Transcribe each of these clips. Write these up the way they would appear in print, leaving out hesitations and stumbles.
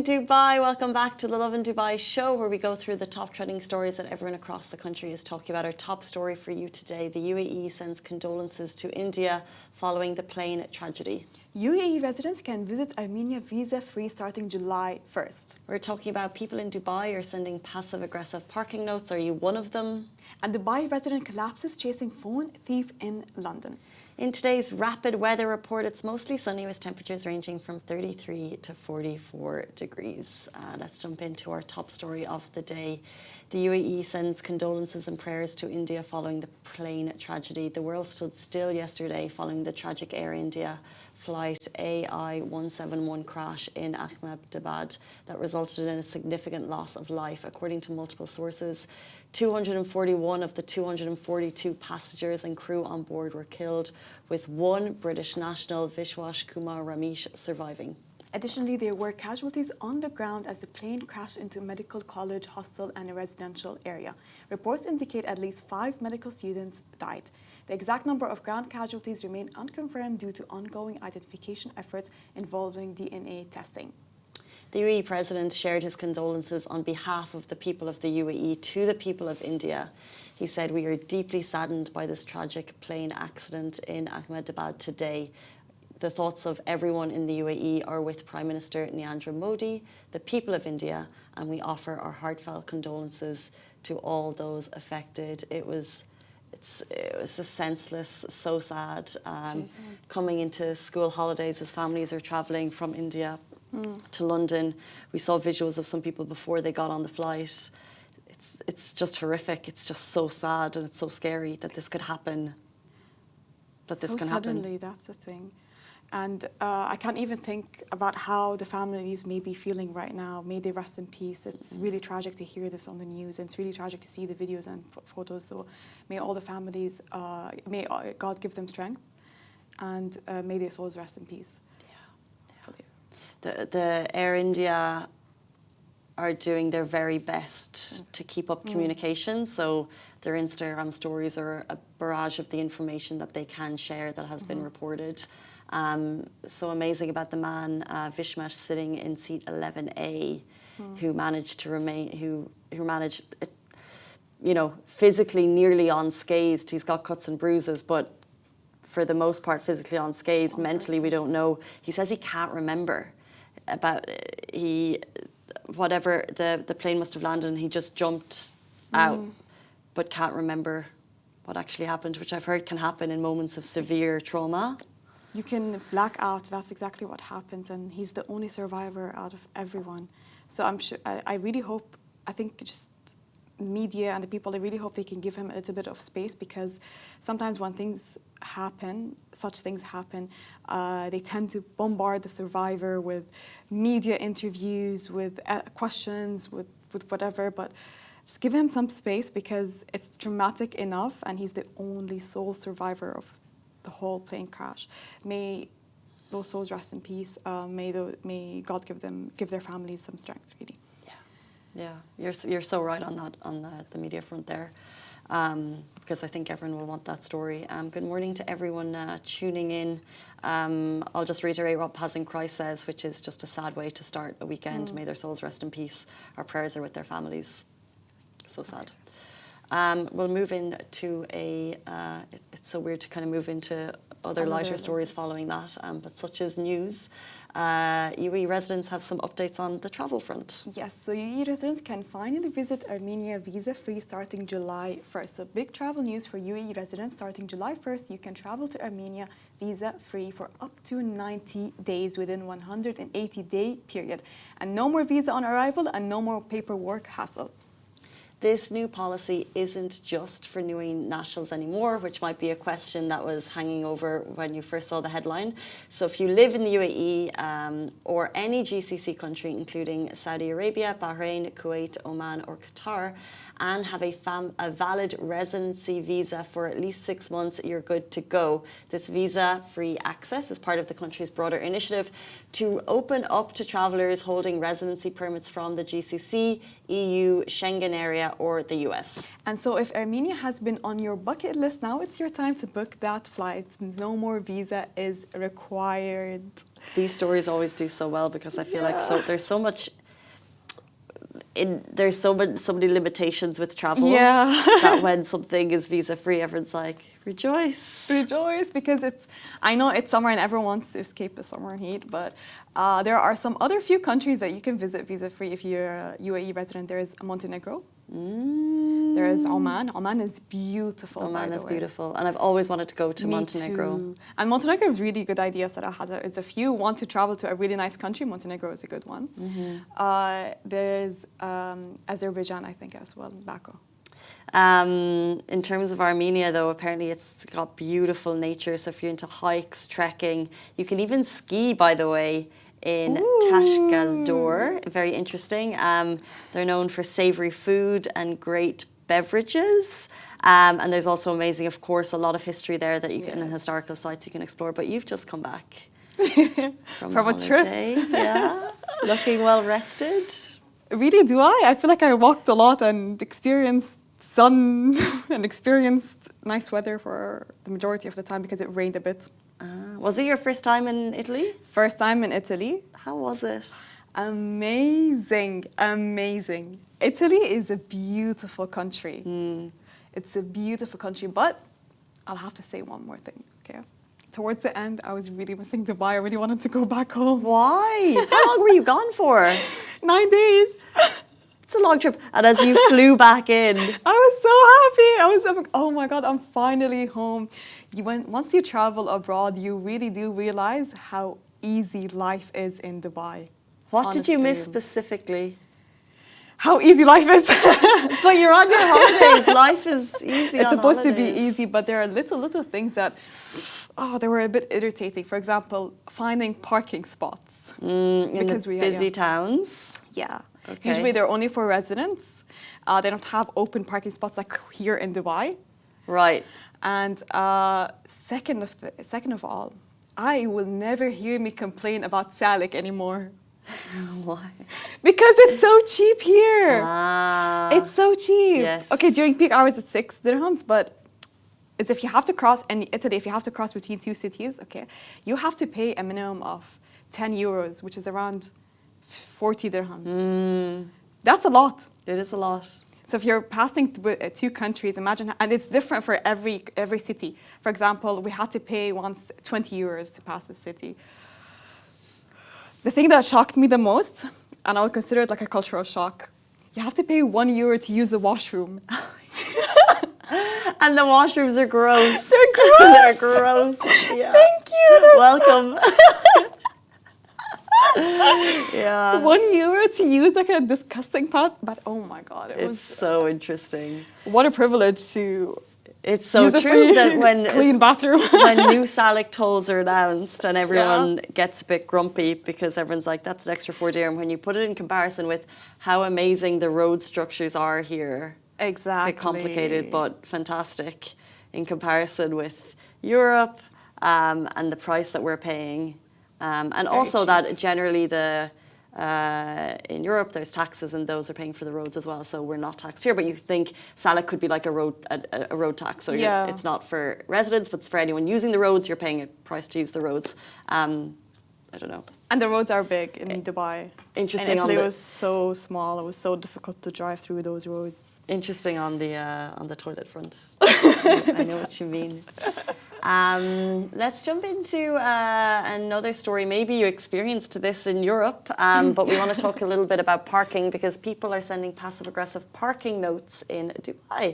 morning, Dubai. Welcome back to the Lovin Dubai Show, where we go through the top trending stories that everyone across the country is talking about. Our top story for you today: the UAE sends condolences to India following the plane tragedy. UAE residents can visit Armenia visa-free starting July 1st. We're talking about people in Dubai are sending passive-aggressive parking notes. Are you one of them? And Dubai resident collapses chasing phone thief in London. In today's rapid weather report, it's mostly sunny with temperatures ranging from 33 to 44 degrees. Let's jump into our top story of the day. The UAE sends condolences and prayers to India following the plane tragedy. The world stood still yesterday following the tragic Air India flight AI-171 crash in Ahmedabad that resulted in a significant loss of life. According to multiple sources, 241 of the 242 passengers and crew on board were killed, with one British national, Vishwas Kumar Ramesh, surviving. Additionally, there were casualties on the ground as the plane crashed into a medical college, hostel, and a residential area. Reports indicate at least 5 medical students died. The exact number of ground casualties remain unconfirmed due to ongoing identification efforts involving DNA testing. The UAE president shared his condolences on behalf of the people of the UAE to the people of India. He said, "We are deeply saddened by this tragic plane accident in Ahmedabad today. The thoughts of everyone in the UAE are with Prime Minister Narendra Modi, the people of India, and we offer our heartfelt condolences to all those affected." It was a senseless, so sad. Coming into school holidays as families are travelling from India to London. We saw visuals of some people before they got on the flight. It's just horrific. It's just so sad, and it's so scary that this could happen. That this can happen. Suddenly, that's the thing. And I can't even think about how the families may be feeling right now. May they rest in peace. It's really tragic to hear this on the news, and it's really tragic to see the videos and photos. So may all the families, may God give them strength, and may their souls rest in peace. The Air India are doing their very best to keep up communication. So their Instagram stories are a barrage of the information that they can share that has been reported. So amazing about the man, Vishwas, sitting in seat 11A, who managed to remain, who managed, physically nearly unscathed. He's got cuts and bruises, but for the most part, physically unscathed. Mentally, we don't know. He says he can't remember about whatever the plane must have landed, and he just jumped out, but can't remember what actually happened, which I've heard can happen in moments of severe trauma. You can black out. That's exactly what happens, and he's the only survivor out of everyone. So I'm sure. I really hope. I think just media and the people, I really hope they can give him a little bit of space, because sometimes when things happen, such things happen, they tend to bombard the survivor with media interviews, with questions, with whatever. But just give him some space, because it's traumatic enough, and he's the only sole survivor of the whole plane crash. May those souls rest in peace. May God give their families some strength, really. Yeah, you're so right on that, on the media front there, because I think everyone will want that story. Good morning to everyone tuning in. I'll just reiterate what Pazin Christ says, which is just a sad way to start a weekend. May their souls rest in peace. Our prayers are with their families. So sad. We'll move into it's so weird to kind of move into other lighter stories following that, but such is news. UAE residents have some updates on the travel front. Yes, so UAE residents can finally visit Armenia visa-free starting July 1st. So big travel news for UAE residents. Starting July 1st, you can travel to Armenia visa-free for up to 90 days within 180-day period. And no more visa on arrival and no more paperwork hassle. This new policy isn't just for new nationals anymore, which might be a question that was hanging over when you first saw the headline. So if you live in the UAE or any GCC country, including Saudi Arabia, Bahrain, Kuwait, Oman or Qatar, and have a valid residency visa for at least 6 months, you're good to go. This visa-free access is part of the country's broader initiative to open up to travellers holding residency permits from the GCC, EU, Schengen area or the US. And so if Armenia has been on your bucket list, now it's your time to book that flight. No more visa is required. These stories always do so well because I feel like there's so much. There's so many limitations with travel. Yeah. That when something is visa free, everyone's like, rejoice. Rejoice, because I know it's summer and everyone wants to escape the summer heat, but there are some other few countries that you can visit visa free if you're a UAE resident. There is Montenegro. There is Oman. Oman is beautiful. Oman is beautiful, and I've always wanted to go to Montenegro. Too. And Montenegro is really good idea. Sarah has it's if you want to travel to a really nice country, Montenegro is a good one. There's Azerbaijan, I think, as well, Baku. In terms of Armenia, though, apparently it's got beautiful nature. So if you're into hikes, trekking, you can even ski, by the way, in Tashgazdor. Very interesting. They're known for savoury food and great beverages. And there's also amazing, of course, a lot of history there that you can, and historical sites you can explore. But you've just come back from a trip. Yeah, looking well rested. Really, do I? I feel like I walked a lot and experienced sun and experienced nice weather for the majority of the time because it rained a bit. Was it your first time in Italy? First time in Italy. How was it? Amazing, amazing. Italy is a beautiful country. It's a beautiful country, but I'll have to say one more thing, okay? Towards the end, I was really missing Dubai. I really wanted to go back home. Why? How long were you gone for? 9 days. It's a long trip. And as you flew back in, I was so happy. I was like, oh my God, I'm finally home. Once you travel abroad, you really do realize how easy life is in Dubai. What did you miss specifically? How easy life is. But you're on your holidays. Life is easy. It's supposed to be easy, but there are little things that, they were a bit irritating. For example, finding parking spots. In the busy towns? Yeah. Okay. Usually they're only for residents. They don't have open parking spots like here in Dubai. Right. And second of all, I will never hear me complain about Salik anymore. Why? Because it's so cheap here. It's so cheap. Yes. Okay, during peak hours it's 6 dirhams, but it's if you have to cross in Italy, if you have to cross between two cities, okay, you have to pay a minimum of 10 euros, which is around 40 dirhams. That's a lot. It is a lot. So if you're passing two countries, imagine, and it's different for every city. For example, we had to pay once 20 euros to pass the city. The thing that shocked me the most, and I'll consider it like a cultural shock, you have to pay €1 to use the washroom. And the washrooms are gross. They're gross. They're gross. Yeah. Thank you. Welcome. Yeah. €1 to use like a disgusting pad, but oh my God, it was so interesting. What a privilege to. It's so true that when clean bathroom, when new Salik tolls are announced and everyone gets a bit grumpy because everyone's like, that's an extra 4 dirham. When you put it in comparison with how amazing the road structures are here, exactly, a bit complicated but fantastic in comparison with Europe and the price that we're paying, and also that generally in Europe, there's taxes, and those are paying for the roads as well. So we're not taxed here. But you think Salik could be like a road tax. So it's not for residents, but it's for anyone using the roads. You're paying a price to use the roads. I don't know. And the roads are big in Dubai. Interesting. And Italy was so small. It was so difficult to drive through those roads. Interesting on the toilet front. I know what you mean. Let's jump into another story. Maybe you experienced this in Europe, but we want to talk a little bit about parking because people are sending passive-aggressive parking notes in Dubai.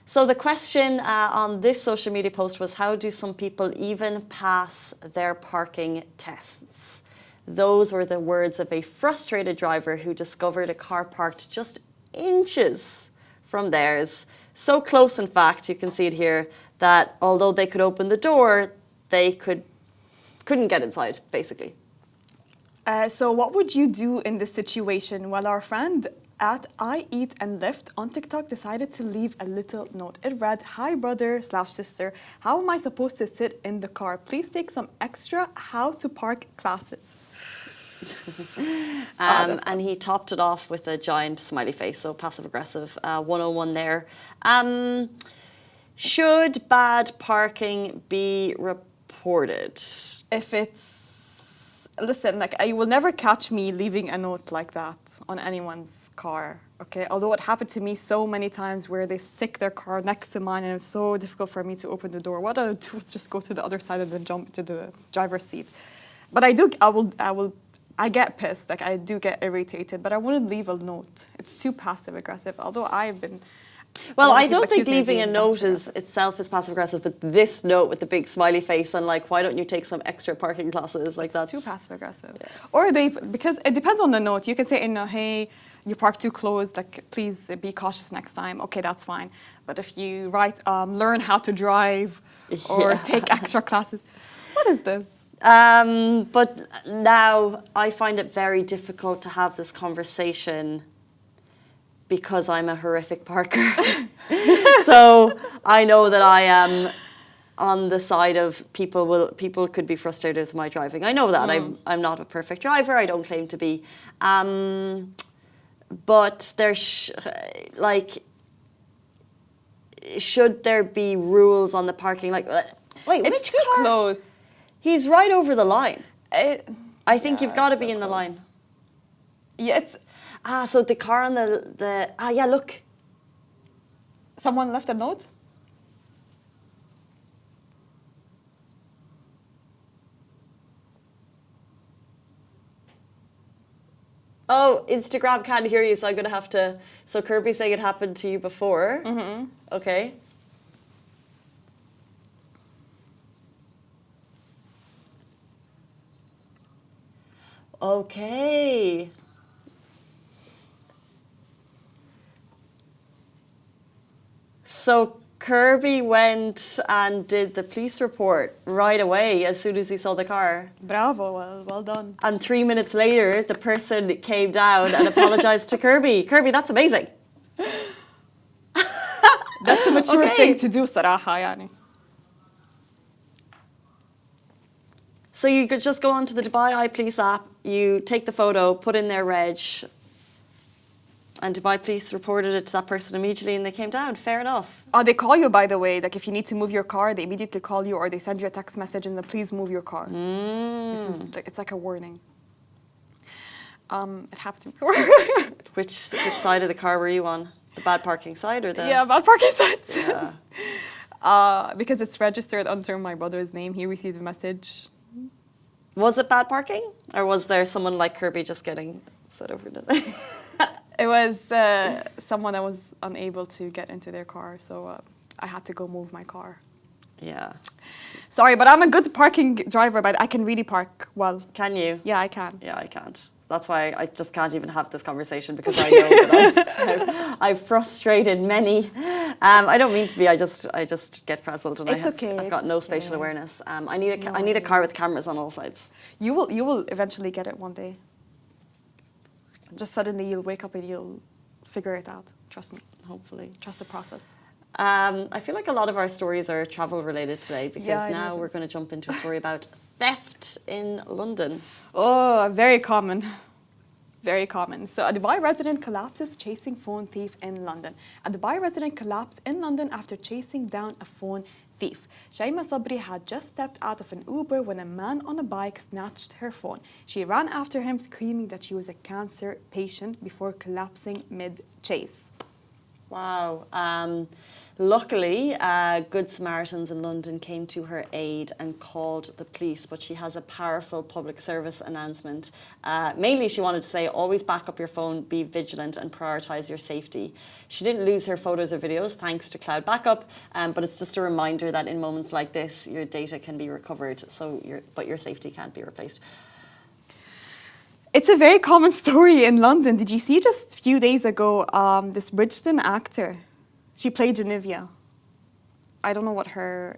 So the question on this social media post was, how do some people even pass their parking tests? Those were the words of a frustrated driver who discovered a car parked just inches from theirs. So close, in fact, you can see it here, that although they could open the door, they couldn't get inside, basically. So what would you do in this situation? Well, our friend at I Eat and Lift on TikTok decided to leave a little note. It read, "Hi brother/sister, how am I supposed to sit in the car? Please take some extra how to park classes." And he topped it off with a giant smiley face, so passive-aggressive 101 there. Should bad parking be reported? If it's Listen, like, you will never catch me leaving a note like that on anyone's car, okay? Although it happened to me so many times where they stick their car next to mine and it's so difficult for me to open the door. What I do is just go to the other side and then jump to the driver's seat. But I get pissed, like, I do get irritated, but I wouldn't leave a note. It's too passive aggressive, although I've been... Well, I don't think leaving a note itself is passive aggressive, but this note with the big smiley face and like, why don't you take some extra parking classes? Like, that's too passive aggressive. Yeah. Or because it depends on the note. You can say, hey, you parked too close, like, please be cautious next time. Okay, that's fine. But if you write, learn how to drive or take extra classes, what is this? But now I find it very difficult to have this conversation because I'm a horrific parker. So I know that I am on the side of people could be frustrated with my driving. I know that. I'm not a perfect driver. I don't claim to be. But should there be rules on the parking? Like, wait, It's which too car? close. He's right over the line. I think Yeah, you've got to it's be so in the close. line. Yeah, it's... So the car on yeah, look. Someone left a note? Oh, Instagram can't hear you, so I'm going to have to... So Kirby's saying it happened to you before. Mm-hmm. Okay. Okay. So Kirby went and did the police report right away as soon as he saw the car. Bravo, well done. And 3 minutes later, the person came down and apologized to Kirby. Kirby, that's amazing. That's a mature Okay. thing to do, صراحة يعني. So you could just go onto the Dubai iPolice app, you take the photo, put in their reg, and Dubai Police reported it to that person immediately and they came down. Fair enough. Oh, they call you, by the way. Like, if you need to move your car, they immediately call you or they send you a text message and then please move your car. It's like a warning. It happened to me before. Which side of the car were you on? The bad parking side or the... Yeah, bad parking signs. Yeah. Because it's registered under my brother's name, he received a message. Was it bad parking? Or was there someone like Kirby just getting set over to them? It was someone that was unable to get into their car, so I had to go move my car. Yeah. Sorry, but I'm a good parking driver, but I can really park well. Can you? Yeah, I can. Yeah, I can't. That's why I just can't even have this conversation because I know that I've frustrated many. I don't mean to be. I just get frazzled and I've got no spatial awareness. I need a car with cameras on all sides. You will eventually get it one day. Just suddenly you'll wake up and you'll figure it out. Trust me. Hopefully. Trust the process. I feel like a lot of our stories are travel related today because now we're going to jump into a story about theft in London. Oh, very common. Very common. So a Dubai resident collapses chasing phone thief in London. A Dubai resident collapsed in London after chasing down a phone thief. Shayma Sabry had just stepped out of an Uber when a man on a bike snatched her phone. She ran after him screaming that she was a cancer patient before collapsing mid-chase. Wow. Luckily, Good Samaritans in London came to her aid and called the police, but she has a powerful public service announcement. Mainly, she wanted to say, always back up your phone, be vigilant and prioritise your safety. She didn't lose her photos or videos thanks to cloud backup, but it's just a reminder that in moments like this, your data can be recovered, but your safety can't be replaced. It's a very common story in London. Did you see just a few days ago, this Bridgerton actor? She played Genevieve. I don't know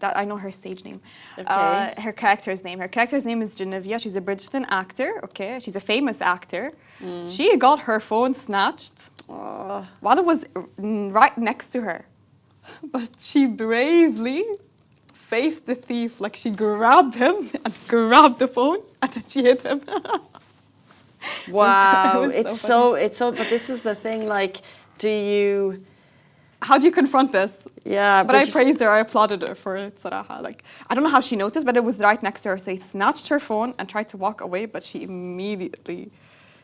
I know her stage name. Okay. Her character's name. Her character's name is Genevieve. She's a Bridgerton actor, okay? She's a famous actor. She got her phone snatched while it was right next to her. But she bravely faced the thief. Like, she grabbed him and grabbed the phone and then she hit him. Wow, It was so funny. but this is the thing, like, do you how do you confront this? Yeah, but I praised her. I applauded her for it. صراحة. Like, I don't know how she noticed, but it was right next to her. So he snatched her phone and tried to walk away, but she immediately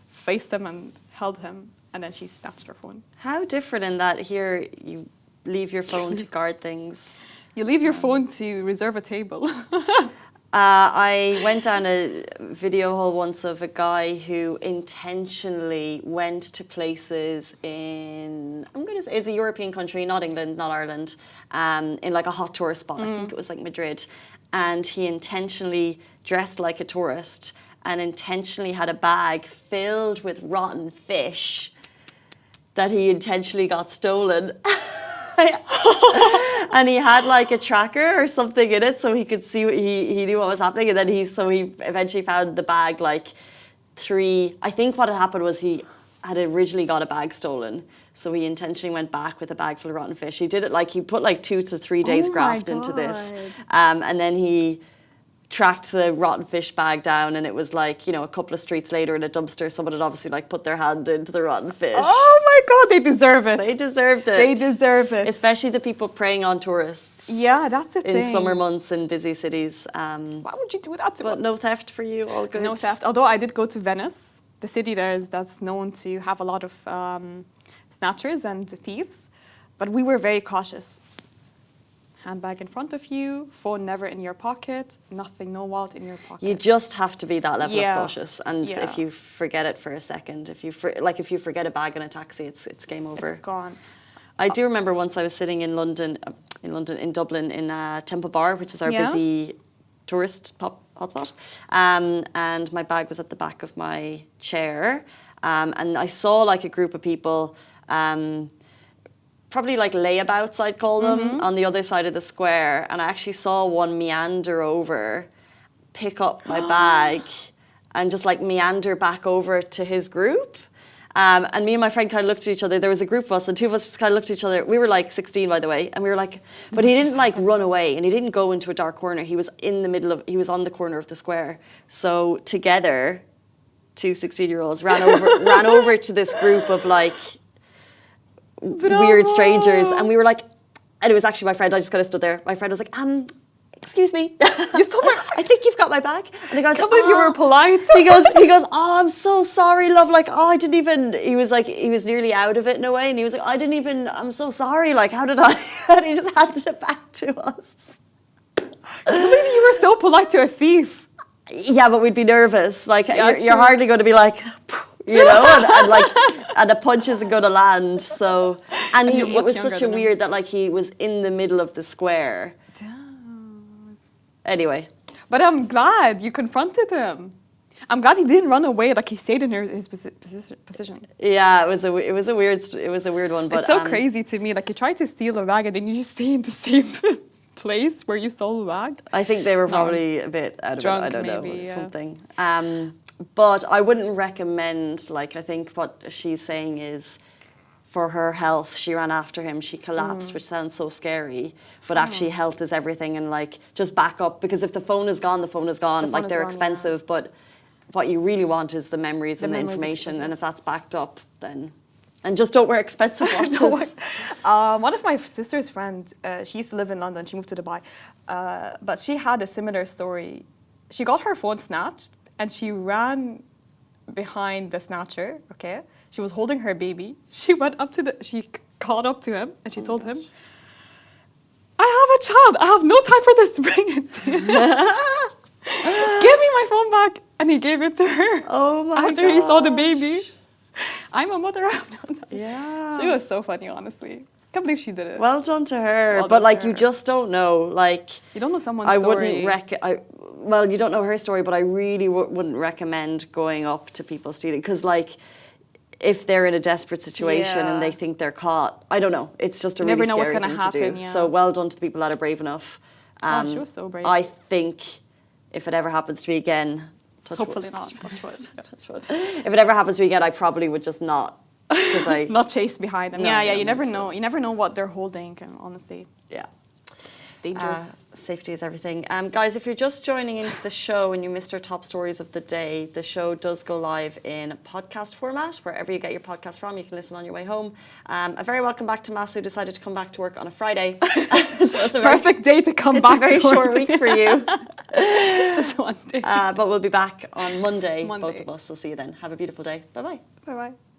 faced him and held him, and then she snatched her phone. How different in that here you leave your phone to guard things. You leave your phone to reserve a table. I went down a video hole once of a guy who intentionally went to places in, I'm going to say it's a European country, not England, not Ireland, in like a hot tourist spot. I think it was like Madrid. And he intentionally dressed like a tourist and intentionally had a bag filled with rotten fish that he intentionally got stolen. And he had like a tracker or something in it so he could see what he knew what was happening, and then he eventually found the bag like I think what had happened was he had originally got a bag stolen, so he intentionally went back with a bag full of rotten fish. He did it like he put like 2 to 3 days graft into this, and then he tracked the rotten fish bag down, and it was like, you know, a couple of streets later in a dumpster, someone had obviously like put their hand into the rotten fish. Oh my God, they deserve it. They deserved it. They deserve it. Especially the people preying on tourists. Yeah, that's the thing. In summer months in busy cities. Why would you do that to us? But no theft for you, all good. No theft. Although I did go to Venice, the city that's known to have a lot of snatchers and thieves, but we were very cautious. Handbag in front of you, phone never in your pocket, nothing, no wallet in your pocket. You just have to be that level of cautious, and if you forget it for a second, if you forget a bag in a taxi, it's game over. It's gone. I do remember once I was sitting in Dublin, in Temple Bar, which is our busy tourist hotspot, and my bag was at the back of my chair, and I saw like a group of people. Probably like layabouts, I'd call them, on the other side of the square. And I actually saw one meander over, pick up my bag, and just like meander back over to his group. And me and my friend kind of looked at each other. There was a group of us, and two of us just kind of looked at each other. We were like 16, by the way. And we were like, but he didn't like run away, and he didn't go into a dark corner. He was he was on the corner of the square. So together, 2 16-year-olds ran over to this group of like, weird strangers, and we were like, and it was actually my friend. I just kind of stood there. My friend was like, excuse me, you stole my I think you've got my bag. And the guy was like, you were polite. He goes, oh, I'm so sorry, love. Like, oh, I didn't even. He was like, he was nearly out of it in a way, and he was like, I'm so sorry. Like, how did I? And he just handed it back to us. I can't believe you were so polite to a thief. Yeah, but we'd be nervous. Like, you're hardly going to be like, you know, and like, and a punch isn't going to land. So, and it was such a weird that like he was in the middle of the square. Damn. Anyway. But I'm glad you confronted him. I'm glad he didn't run away. Like he stayed in his position. Yeah, it was a weird one. But it's so crazy to me. Like you tried to steal a bag and then you just stay in the same place where you stole the bag. I think they were probably a bit out of drunk, it. I don't maybe, know, something. But I wouldn't recommend. Like I think what she's saying is, for her health, she ran after him. She collapsed, which sounds so scary. But actually, health is everything, and like just back up, because if the phone is gone, the phone is gone. Like they're expensive, but what you really want is the memories and the information, and if that's backed up, then. And just don't wear expensive watches. One of my sister's friends, she used to live in London. She moved to Dubai, but she had a similar story. She got her phone snatched, and she ran behind the snatcher. Okay, she was holding her baby. She went up to she caught up to him, and she told him, "I have a child. I have no time for this. Bring it. Give me my phone back." And he gave it to her. Oh my god! After he saw the baby. I'm a mother. Yeah. She was so funny, honestly. Can't believe she did it. Well done to her. But like, you just don't know. Like, you don't know someone's story. Well, you don't know her story, but I really wouldn't recommend going up to people stealing, because like, if they're in a desperate situation and they think they're caught, I don't know. It's just a really scary thing to do. Yeah. So well done to the people that are brave enough. She was so brave. I think if it ever happens to me again. Hopefully not. If it ever happens to me again, I probably would just not. Not chase behind them. You never know. You never know what they're holding, honestly. Yeah. dangerous. Safety is everything. Guys, if you're just joining into the show and you missed our top stories of the day, the show does go live in podcast format. Wherever you get your podcast from, you can listen on your way home. A very welcome back to Masu, who decided to come back to work on a Friday. So it's a perfect day to come back. It's a very short week for you. Just one day. But we'll be back on Monday, both of us. So see you then. Have a beautiful day. Bye-bye. Bye-bye.